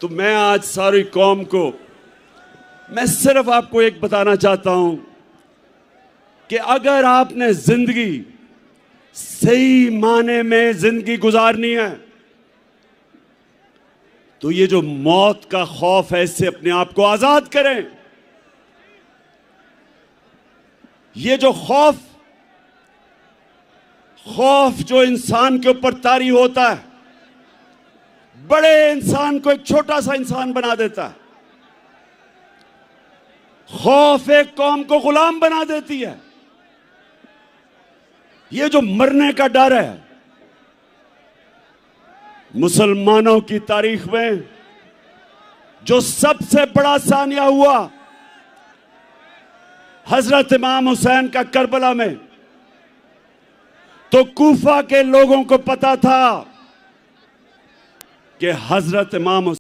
तो मैं आज सारी कौम को मैं सिर्फ आपको एक बताना चाहता हूं कि अगर आपने जिंदगी सही माने में जिंदगी गुजारनी है तो ये जो मौत का खौफ है इससे अपने आप को आजाद करें। ये जो खौफ जो इंसान के ऊपर तारी होता है, बड़े इंसान को एक छोटा सा इंसान बना देता है। खौफ एक कौम को गुलाम बना देती है। ये जो मरने का डर है, मुसलमानों की तारीख में जो सबसे बड़ा सानिया हुआ हजरत इमाम हुसैन का करबला में, तो कूफा के लोगों को पता था कि हजरत इमाम